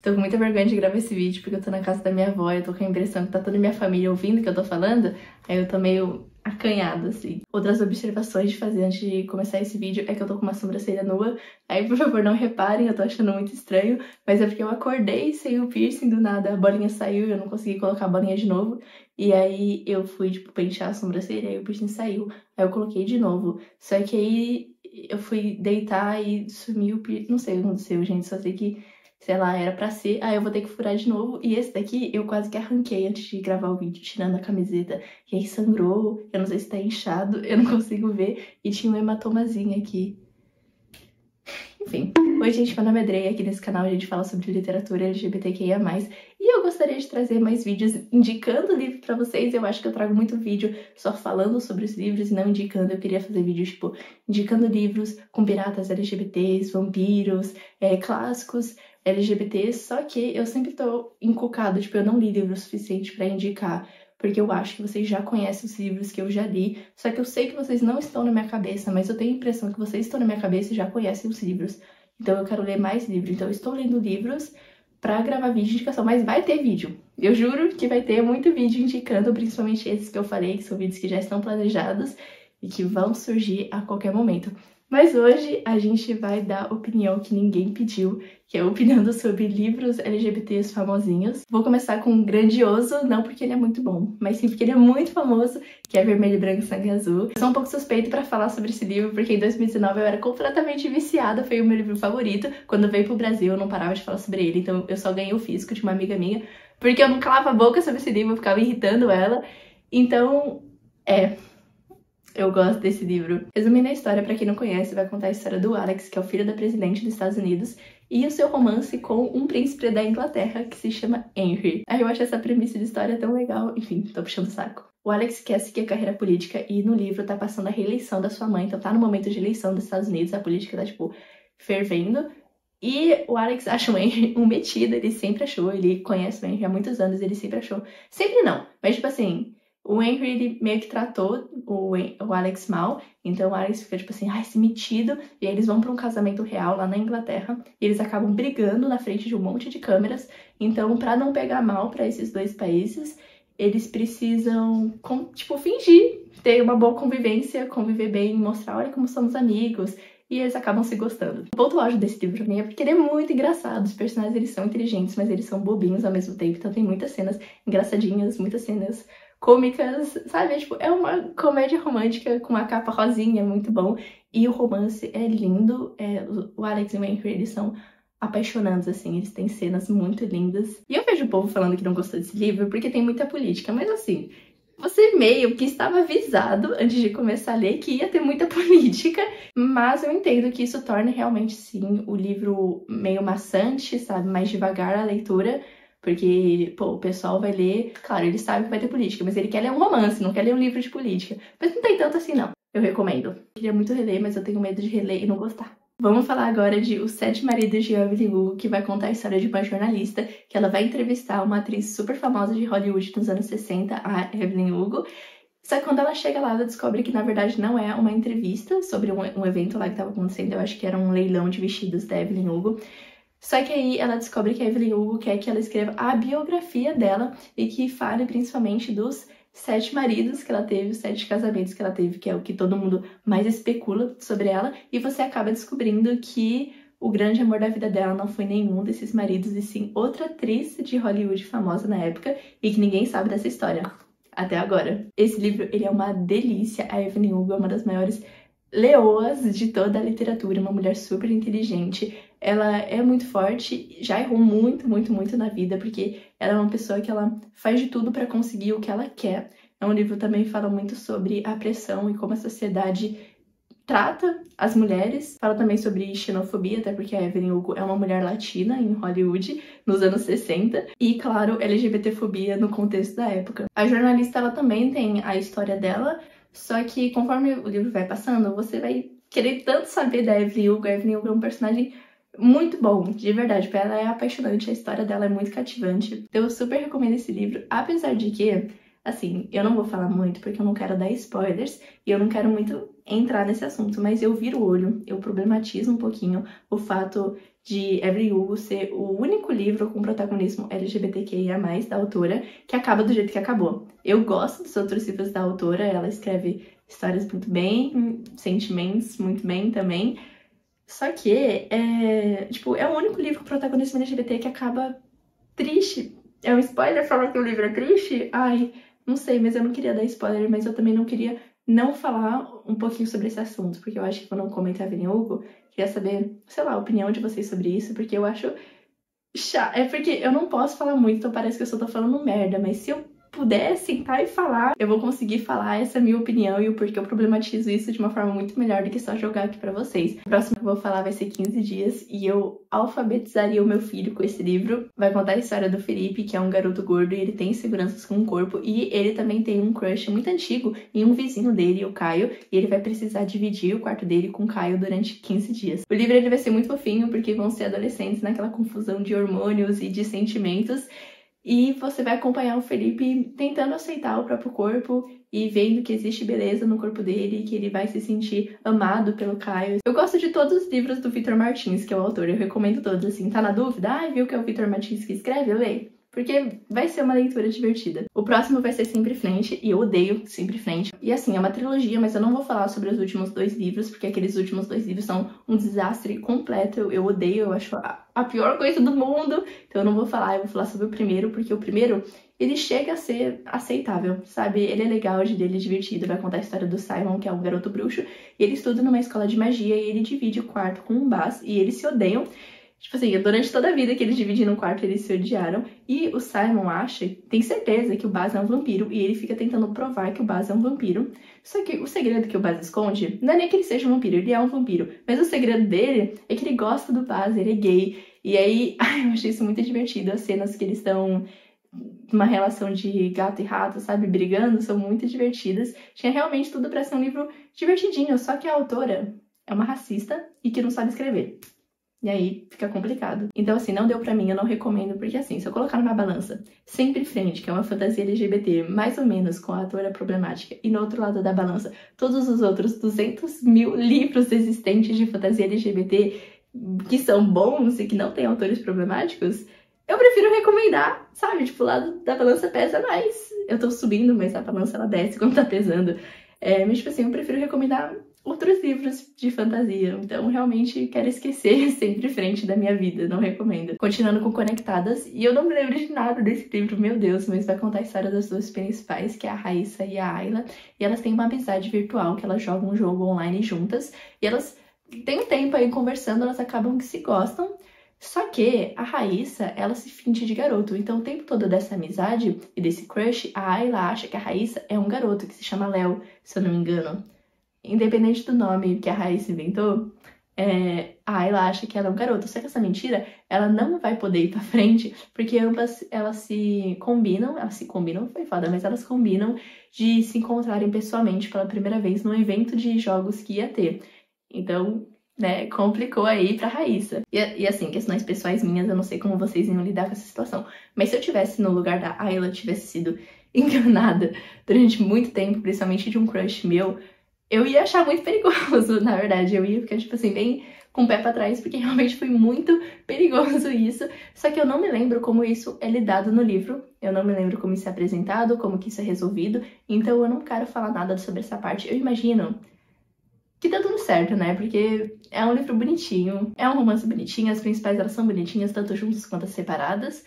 Tô com muita vergonha de gravar esse vídeo porque eu tô na casa da minha avó e eu tô com a impressão que tá toda a minha família ouvindo o que eu tô falando, aí eu tô meio acanhada, assim. Outras observações de fazer antes de começar esse vídeo é que eu tô com uma sobrancelha nua, aí por favor não reparem, eu tô achando muito estranho, mas é porque eu acordei sem o piercing do nada, a bolinha saiu e eu não consegui colocar a bolinha de novo, e aí eu fui, tipo, pentear a sobrancelha e o piercing saiu, aí eu coloquei de novo, só que aí eu fui deitar e sumiu o piercing, não sei o que aconteceu, gente, só sei que sei lá, era pra ser, aí eu vou ter que furar de novo. E esse daqui eu quase que arranquei antes de gravar o vídeo, tirando a camiseta. E aí sangrou, eu não sei se tá inchado, eu não consigo ver. E tinha um hematomazinho aqui. Enfim. Oi, gente, meu nome é Drey, aqui nesse canal a gente fala sobre literatura LGBTQIA+. E eu gostaria de trazer mais vídeos indicando livro pra vocês. Eu acho que eu trago muito vídeo só falando sobre os livros e não indicando. Eu queria fazer vídeos, tipo, indicando livros com piratas LGBTs, vampiros, clássicos LGBTs. Só que eu sempre tô encucada, tipo, eu não li livro suficiente pra indicar. Porque eu acho que vocês já conhecem os livros que eu já li, só que eu sei que vocês não estão na minha cabeça, mas eu tenho a impressão que vocês estão na minha cabeça e já conhecem os livros. Então eu quero ler mais livros, então eu estou lendo livros pra gravar vídeo de indicação, mas vai ter vídeo. Eu juro que vai ter muito vídeo indicando, principalmente esses que eu falei, que são vídeos que já estão planejados e que vão surgir a qualquer momento. Mas hoje a gente vai dar a opinião que ninguém pediu, que é opinando sobre livros LGBTs famosinhos. Vou começar com um grandioso, não porque ele é muito bom, mas sim porque ele é muito famoso, que é Vermelho, Branco, Sangue Azul. Eu sou um pouco suspeita pra falar sobre esse livro, porque em 2019 eu era completamente viciada, foi o meu livro favorito. Quando veio pro Brasil eu não parava de falar sobre ele, então eu só ganhei o físico de uma amiga minha, porque eu não calava a boca sobre esse livro, eu ficava irritando ela. Então, eu gosto desse livro. Resumindo a história, pra quem não conhece, vai contar a história do Alex, que é o filho da presidente dos Estados Unidos, e o seu romance com um príncipe da Inglaterra, que se chama Henry. Aí eu acho essa premissa de história tão legal, enfim, tô puxando o saco. O Alex quer seguir a carreira política e no livro tá passando a reeleição da sua mãe, então tá no momento de eleição dos Estados Unidos, a política tá, tipo, fervendo. E o Alex acha o Henry um metido, ele sempre achou, ele conhece o Henry há muitos anos, ele sempre achou. Sempre não, mas tipo assim, o Henry, ele meio que tratou o Alex mal, então o Alex fica tipo assim, esse metido, e aí eles vão pra um casamento real lá na Inglaterra, e eles acabam brigando na frente de um monte de câmeras, então pra não pegar mal pra esses dois países, eles precisam, tipo, fingir ter uma boa convivência, conviver bem, mostrar, olha como somos amigos, e eles acabam se gostando. O ponto áudio desse livro pra mim é porque ele é muito engraçado, os personagens eles são inteligentes, mas eles são bobinhos ao mesmo tempo, então tem muitas cenas engraçadinhas, muitas cenas cômicas, sabe? Tipo, é uma comédia romântica com uma capa rosinha, muito bom. E o romance é lindo. O Alex e o Henry, eles são apaixonantes, assim. Eles têm cenas muito lindas. E eu vejo o povo falando que não gostou desse livro porque tem muita política. Mas, assim, você meio que estava avisado, antes de começar a ler, que ia ter muita política. Mas eu entendo que isso torna realmente, sim, o livro meio maçante, sabe? Mais devagar a leitura. Porque, pô, o pessoal vai ler, claro, ele sabe que vai ter política, mas ele quer ler um romance, não quer ler um livro de política. Mas não tem tanto assim, não. Eu recomendo. Queria muito reler, mas eu tenho medo de reler e não gostar. Vamos falar agora de Os Sete Maridos de Evelyn Hugo, que vai contar a história de uma jornalista, que ela vai entrevistar uma atriz super famosa de Hollywood nos anos 60, a Evelyn Hugo. Só que quando ela chega lá, ela descobre que, na verdade, não é uma entrevista sobre um evento lá que estava acontecendo. Eu acho que era um leilão de vestidos da Evelyn Hugo. Só que aí ela descobre que a Evelyn Hugo quer que ela escreva a biografia dela e que fale principalmente dos 7 maridos que ela teve, os 7 casamentos que ela teve, que é o que todo mundo mais especula sobre ela. E você acaba descobrindo que o grande amor da vida dela não foi nenhum desses maridos, e sim outra atriz de Hollywood famosa na época, e que ninguém sabe dessa história até agora. Esse livro, ele é uma delícia. A Evelyn Hugo é uma das maiores leoas de toda a literatura, uma mulher super inteligente. Ela é muito forte, já errou muito, muito, muito na vida, porque ela é uma pessoa que ela faz de tudo para conseguir o que ela quer. É um livro que também fala muito sobre a pressão e como a sociedade trata as mulheres. Fala também sobre xenofobia, até porque a Evelyn Hugo é uma mulher latina em Hollywood, nos anos 60. E, claro, LGBTfobia no contexto da época. A jornalista, ela também tem a história dela, só que conforme o livro vai passando, você vai querer tanto saber da Evelyn Hugo. A Evelyn Hugo é um personagem muito bom, de verdade. Ela é apaixonante, a história dela é muito cativante. Então eu super recomendo esse livro, apesar de que, assim, eu não vou falar muito porque eu não quero dar spoilers e eu não quero muito entrar nesse assunto, mas eu viro o olho, eu problematizo um pouquinho o fato de Evelyn Hugo ser o único livro com protagonismo LGBTQIA+, da autora, que acaba do jeito que acabou. Eu gosto dos outros livros da autora, ela escreve histórias muito bem, sentimentos muito bem também, só que é o único livro com protagonismo LGBT que acaba triste. É um spoiler falar que o livro é triste? Ai, não sei, mas eu não queria dar spoiler, mas eu também não queria não falar um pouquinho sobre esse assunto, porque eu acho que quando eu comentar Evelyn Hugo, queria saber, sei lá, a opinião de vocês sobre isso, porque eu acho chato. É porque eu não posso falar muito, então parece que eu só tô falando merda, mas se eu puder sentar e falar, eu vou conseguir falar essa minha opinião e o porquê eu problematizo isso de uma forma muito melhor do que só jogar aqui pra vocês. O próximo que eu vou falar vai ser 15 dias e eu alfabetizaria o meu filho com esse livro. Vai contar a história do Felipe, que é um garoto gordo e ele tem inseguranças com o corpo e ele também tem um crush muito antigo em um vizinho dele, o Caio, e ele vai precisar dividir o quarto dele com o Caio durante 15 dias. O livro ele vai ser muito fofinho porque vão ser adolescentes naquela confusão de hormônios e de sentimentos. E você vai acompanhar o Felipe tentando aceitar o próprio corpo e vendo que existe beleza no corpo dele, que ele vai se sentir amado pelo Caio. Eu gosto de todos os livros do Victor Martins, que é o autor, eu recomendo todos, assim, tá na dúvida? Viu que é o Victor Martins que escreve? Leia, porque vai ser uma leitura divertida. O próximo vai ser Sempre em Frente, e eu odeio Sempre em Frente. E assim, é uma trilogia, mas eu não vou falar sobre os últimos 2 livros, porque aqueles últimos 2 livros são um desastre completo. Eu odeio, eu acho a pior coisa do mundo. Então eu não vou falar, eu vou falar sobre o primeiro, porque o primeiro, ele chega a ser aceitável, sabe? Ele é legal, ele é divertido, vai contar a história do Simon, que é um garoto bruxo, e ele estuda numa escola de magia, e ele divide o quarto com um Baz, e eles se odeiam. Tipo assim, durante toda a vida que eles dividiram um quarto, eles se odiaram. E o Simon tem certeza que o Baz é um vampiro. E ele fica tentando provar que o Baz é um vampiro. Só que o segredo que o Baz esconde não é nem que ele seja um vampiro, ele é um vampiro. Mas o segredo dele é que ele gosta do Baz, ele é gay. E aí, eu achei isso muito divertido. As cenas que eles estão numa relação de gato e rato, sabe, brigando, são muito divertidas. Tinha realmente tudo pra ser um livro divertidinho. Só que a autora é uma racista e que não sabe escrever. E aí fica complicado. Então, assim, não deu pra mim, eu não recomendo, porque assim, se eu colocar numa balança Sempre em Frente, que é uma fantasia LGBT, mais ou menos com a autora problemática, e no outro lado da balança, todos os outros 200 mil livros existentes de fantasia LGBT que são bons e que não têm autores problemáticos, eu prefiro recomendar, sabe? Tipo, o lado da balança pesa mais. Eu tô subindo, mas a balança ela desce quando tá pesando. Mas, tipo assim, eu prefiro recomendar outros livros de fantasia. Então, realmente, quero esquecer Sempre em Frente da minha vida, não recomendo. Continuando com Conectadas, e eu não me lembro de nada desse livro, meu Deus, mas vai contar a história das duas principais, que é a Raíssa e a Ayla, e elas têm uma amizade virtual, que elas jogam um jogo online juntas, e elas têm um tempo aí conversando, elas acabam que se gostam. Só que a Raíssa, ela se finge de garoto, então o tempo todo dessa amizade e desse crush, a Ayla acha que a Raíssa é um garoto que se chama Léo, se eu não me engano. Independente do nome que a Raíssa inventou, a Ayla acha que ela é um garoto. Só que essa mentira, ela não vai poder ir pra frente, porque ambas, elas se combinam, foi foda, mas elas combinam de se encontrarem pessoalmente pela primeira vez num evento de jogos que ia ter. Então, né, complicou aí pra Raíssa. E assim, questões pessoais minhas, eu não sei como vocês iam lidar com essa situação. Mas se eu tivesse no lugar da Ayla, tivesse sido enganada durante muito tempo, principalmente de um crush meu, eu ia achar muito perigoso, na verdade. Eu ia ficar, tipo assim, bem com o pé pra trás, porque realmente foi muito perigoso isso. Só que eu não me lembro como isso é lidado no livro. Eu não me lembro como isso é apresentado, como que isso é resolvido. Então eu não quero falar nada sobre essa parte. Eu imagino que tá tudo certo, né? Porque é um livro bonitinho, é um romance bonitinho, as principais elas são bonitinhas, tanto juntas quanto separadas.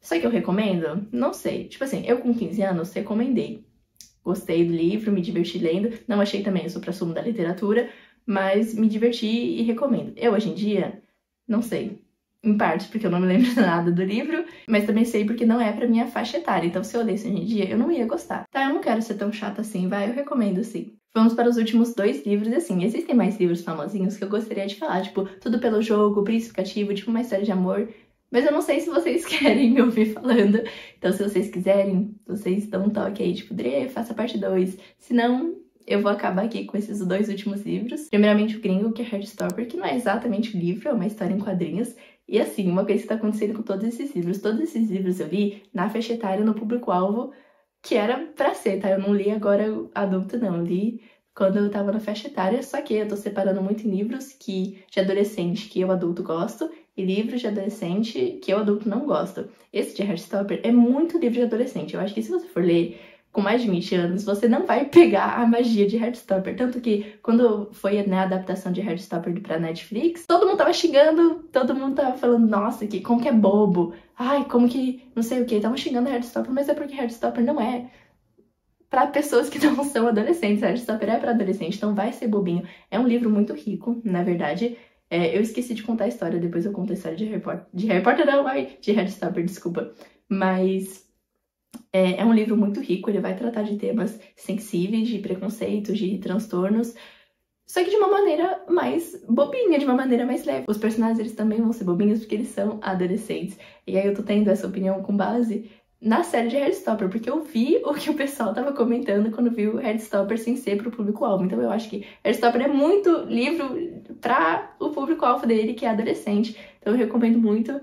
Só que eu recomendo? Não sei. Tipo assim, eu com 15 anos recomendei. Gostei do livro, me diverti lendo. Não achei também o suprassumo da literatura, mas me diverti e recomendo. Eu, hoje em dia, não sei. Em parte porque eu não me lembro nada do livro, mas também sei porque não é pra minha faixa etária. Então, se eu lesse hoje em dia, eu não ia gostar. Tá, eu não quero ser tão chata assim, vai, eu recomendo sim. Vamos para os últimos 2 livros, e assim, existem mais livros famosinhos que eu gostaria de falar, tipo, Tudo pelo Jogo, Príncipe Cativo, tipo, uma história de amor. Mas eu não sei se vocês querem me ouvir falando. Então, se vocês quiserem, vocês dão um toque aí, tipo, Dre, faça parte 2. Se não, eu vou acabar aqui com esses 2 últimos livros. Primeiramente, o Gringo, que é Heartstopper, que não é exatamente um livro, é uma história em quadrinhos. E assim, uma coisa que tá acontecendo com todos esses livros eu li na faixa etária, no público-alvo, que era pra ser, tá? Eu não li agora adulto, não. Eu li quando eu tava na faixa etária, só que eu tô separando muito em livros de adolescente que eu adulto gosto e livros de adolescente que eu adulto não gosto. Esse de Heartstopper é muito livro de adolescente. Eu acho que se você for ler com mais de 20 anos, você não vai pegar a magia de Heartstopper. Tanto que quando foi, né, a adaptação de Heartstopper pra Netflix, todo mundo tava xingando, todo mundo tava falando, nossa, como que é bobo. Ai, como que não sei o que. Estavam xingando Heartstopper, mas é porque Heartstopper não é para pessoas que não são adolescentes. Heartstopper é para adolescente, então vai ser bobinho. É um livro muito rico, na verdade. Eu esqueci de contar a história, depois eu conto a história de Harry Potter. De Harry Potter não, de Heartstopper, desculpa. Mas é um livro muito rico, ele vai tratar de temas sensíveis, de preconceitos, de transtornos, só que de uma maneira mais bobinha, de uma maneira mais leve. Os personagens, eles também vão ser bobinhos porque eles são adolescentes. E aí eu tô tendo essa opinião com base na série de Heartstopper, porque eu vi o que o pessoal tava comentando quando viu Heartstopper sem ser pro público-alvo. Então eu acho que Heartstopper é muito livro pra o público-alvo dele, que é adolescente. Então eu recomendo muito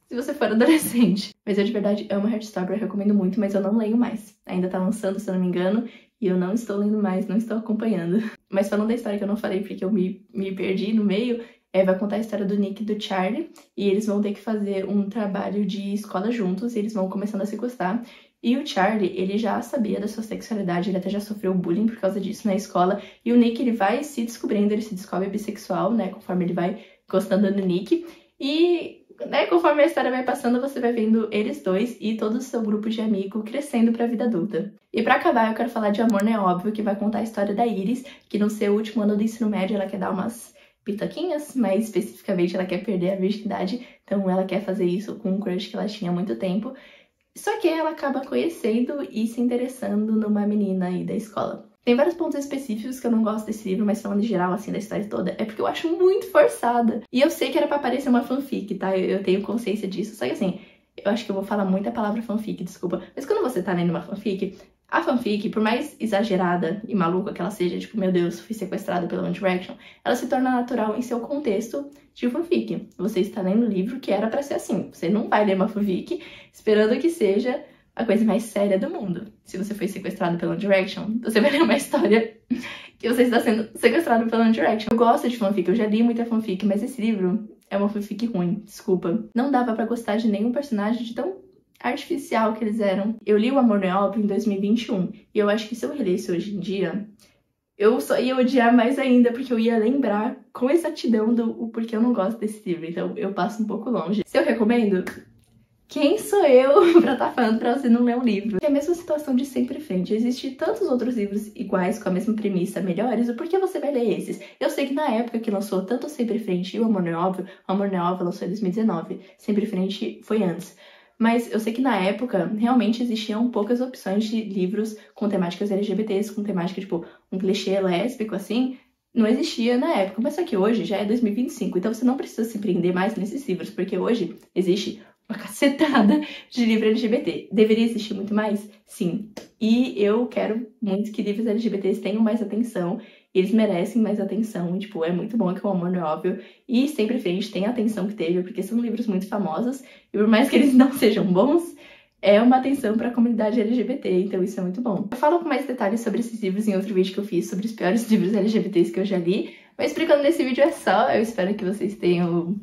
se você for adolescente. Mas eu de verdade amo Heartstopper, eu recomendo muito, mas eu não leio mais. Ainda tá lançando, se eu não me engano, e eu não estou lendo mais, não estou acompanhando. Mas falando da história que eu não falei porque eu me perdi no meio, vai contar a história do Nick e do Charlie, e eles vão ter que fazer um trabalho de escola juntos, e eles vão começando a se gostar. E o Charlie, ele já sabia da sua sexualidade, ele até já sofreu bullying por causa disso na escola, e o Nick, ele vai se descobrindo, ele se descobre bissexual, né, conforme ele vai gostando do Nick, e né, conforme a história vai passando, você vai vendo eles dois e todo o seu grupo de amigos crescendo pra vida adulta. E pra acabar, eu quero falar de Amor Não é Óbvio, que vai contar a história da Iris, que no seu último ano do ensino médio ela quer dar umas pitoquinhas, mas especificamente ela quer perder a virgindade, então ela quer fazer isso com um crush que ela tinha há muito tempo. Só que ela acaba conhecendo e se interessando numa menina aí da escola. Tem vários pontos específicos que eu não gosto desse livro, mas falando em geral, assim, da história toda, é porque eu acho muito forçada. E eu sei que era pra parecer uma fanfic, tá? Eu tenho consciência disso, só que assim, eu acho que eu vou falar muito a palavra fanfic, desculpa. Mas quando você tá lendo uma fanfic, a fanfic, por mais exagerada e maluca que ela seja, tipo, meu Deus, fui sequestrada pela One Direction, ela se torna natural em seu contexto de fanfic. Você está lendo um livro que era pra ser assim. Você não vai ler uma fanfic esperando que seja a coisa mais séria do mundo. Se você foi sequestrado pela One Direction, você vai ler uma história que você está sendo sequestrado pela One Direction. Eu gosto de fanfic, eu já li muita fanfic, mas esse livro é uma fanfic ruim, desculpa. Não dava pra gostar de nenhum personagem de tão artificial que eles eram. Eu li o Amor Não é Óbvio em 2021, e eu acho que se eu relesse hoje em dia, eu só ia odiar mais ainda, porque eu ia lembrar com exatidão do porquê eu não gosto desse livro, então eu passo um pouco longe. Se eu recomendo, quem sou eu pra estar falando pra você não ler um livro? É a mesma situação de Sempre em Frente. Existem tantos outros livros iguais, com a mesma premissa, melhores, por que você vai ler esses? Eu sei que na época que lançou tanto Sempre em Frente e o Amor Não é Óbvio, o Amor Não é Óbvio lançou em 2019, Sempre em Frente foi antes. Mas eu sei que na época realmente existiam poucas opções de livros com temáticas LGBTs, com temática tipo um clichê lésbico assim, não existia na época. Mas só que hoje já é 2025, então você não precisa se prender mais nesses livros, porque hoje existe uma cacetada de livro LGBT. Deveria existir muito mais? Sim. E eu quero muito que livros LGBTs tenham mais atenção. Eles merecem mais atenção. Tipo, é muito bom que o Amor Não é Óbvio e Sempre em Frente tem a atenção que teve, porque são livros muito famosos. E por mais que eles não sejam bons, é uma atenção para a comunidade LGBT, então isso é muito bom. Eu falo com mais detalhes sobre esses livros em outro vídeo que eu fiz sobre os piores livros LGBTs que eu já li. Mas explicando nesse vídeo é só. Eu espero que vocês tenham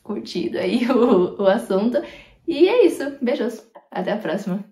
curtido aí o assunto. E é isso. Beijos. Até a próxima.